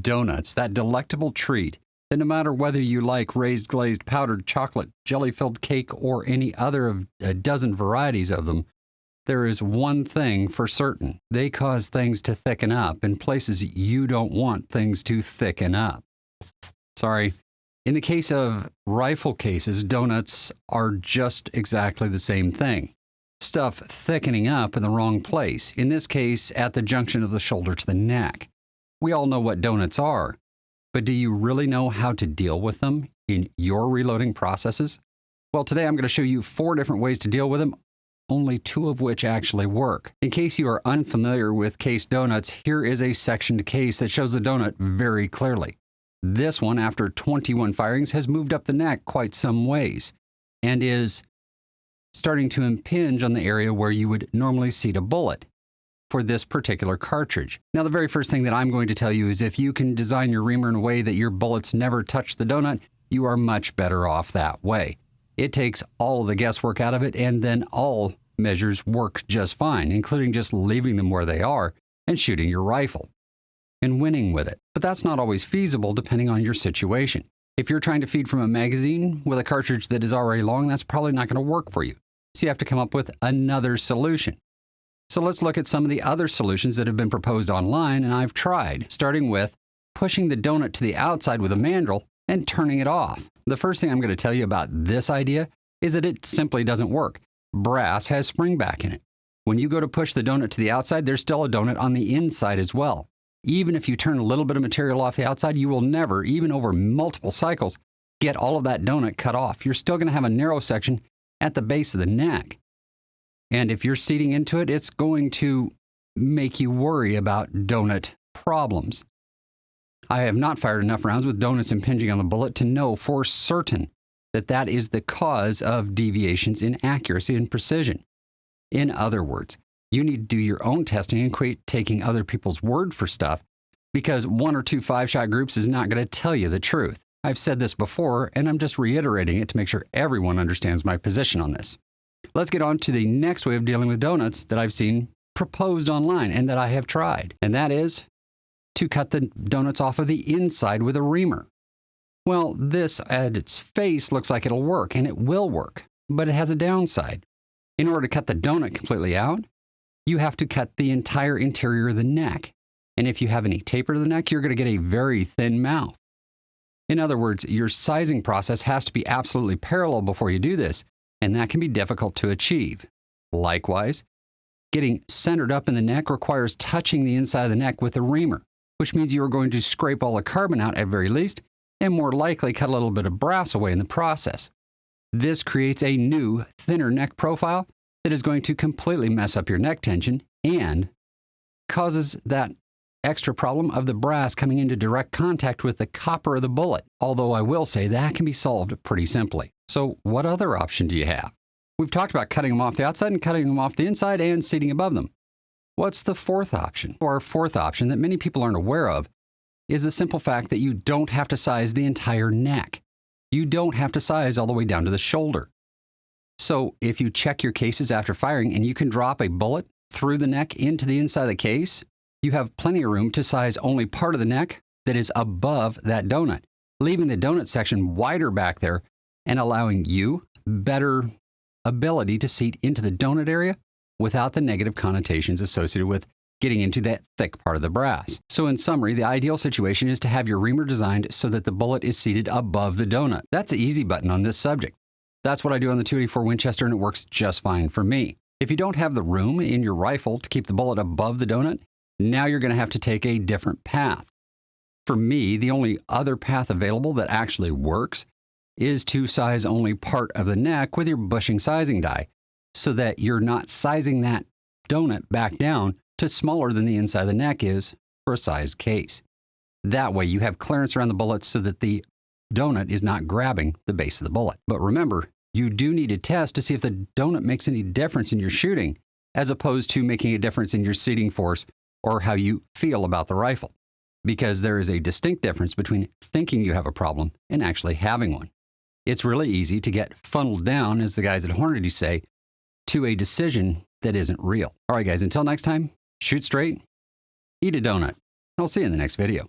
Donuts, that delectable treat that no matter whether you like raised glazed powdered chocolate, jelly-filled cake, or any other of a dozen varieties of them, there is one thing for certain. They cause things to thicken up in places you don't want things to thicken up. Sorry. In the case of rifle cases, donuts are just exactly the same thing. Stuff thickening up in the wrong place, in this case, at the junction of the shoulder to the neck. We all know what donuts are, but do you really know how to deal with them in your reloading processes? Well, today I'm going to show you 4 different ways to deal with them, only 2 of which actually work. In case you are unfamiliar with case donuts, here is a sectioned case that shows the donut very clearly. This one, after 21 firings, has moved up the neck quite some ways and is starting to impinge on the area where you would normally seat a bullet for this particular cartridge. Now, the very first thing that I'm going to tell you is if you can design your reamer in a way that your bullets never touch the donut, you are much better off that way. It takes all of the guesswork out of it, and then all measures work just fine, including just leaving them where they are and shooting your rifle and winning with it. But that's not always feasible depending on your situation. If you're trying to feed from a magazine with a cartridge that is already long, that's probably not going to work for you. So you have to come up with another solution. So let's look at some of the other solutions that have been proposed online and I've tried, starting with pushing the donut to the outside with a mandrel and turning it off. The first thing I'm going to tell you about this idea is that it simply doesn't work. Brass has spring back in it. When you go to push the donut to the outside, there's still a donut on the inside as well. Even if you turn a little bit of material off the outside, you will never, even over multiple cycles, get all of that donut cut off. You're still going to have a narrow section at the base of the neck. And if you're seating into it, it's going to make you worry about donut problems. I have not fired enough rounds with donuts impinging on the bullet to know for certain that that is the cause of deviations in accuracy and precision. In other words, you need to do your own testing and quit taking other people's word for stuff, because 1 or 2 5-shot groups is not going to tell you the truth. I've said this before, and I'm just reiterating it to make sure everyone understands my position on this. Let's get on to the next way of dealing with donuts that I've seen proposed online and that I have tried, and that is to cut the donuts off of the inside with a reamer. Well, this at its face looks like it'll work, and it will work, but it has a downside. In order to cut the donut completely out, you have to cut the entire interior of the neck. And if you have any taper to the neck, you're going to get a very thin mouth. In other words, your sizing process has to be absolutely parallel before you do this, and that can be difficult to achieve. Likewise, getting centered up in the neck requires touching the inside of the neck with a reamer, which means you are going to scrape all the carbon out at very least, and more likely cut a little bit of brass away in the process. This creates a new, thinner neck profile that is going to completely mess up your neck tension and causes that extra problem of the brass coming into direct contact with the copper of the bullet, although I will say that can be solved pretty simply. So what other option do you have? We've talked about cutting them off the outside and cutting them off the inside and seating above them. What's the 4th option? Or 4th option that many people aren't aware of is the simple fact that you don't have to size the entire neck. You don't have to size all the way down to the shoulder. So if you check your cases after firing and you can drop a bullet through the neck into the inside of the case, you have plenty of room to size only part of the neck that is above that donut, leaving the donut section wider back there and allowing you better ability to seat into the donut area without the negative connotations associated with getting into that thick part of the brass. So in summary, the ideal situation is to have your reamer designed so that the bullet is seated above the donut. That's the easy button on this subject. That's what I do on the .284 Winchester, and it works just fine for me. If you don't have the room in your rifle to keep the bullet above the donut, now you're going to have to take a different path. For me, the only other path available that actually works is to size only part of the neck with your bushing sizing die, so that you're not sizing that donut back down to smaller than the inside of the neck is for a sized case. That way you have clearance around the bullet so that the donut is not grabbing the base of the bullet. But remember, you do need to test to see if the donut makes any difference in your shooting, as opposed to making a difference in your seating force or how you feel about the rifle, because there is a distinct difference between thinking you have a problem and actually having one. It's really easy to get funneled down, as the guys at Hornady say, to a decision that isn't real. All right, guys, until next time, shoot straight, eat a donut, and I'll see you in the next video.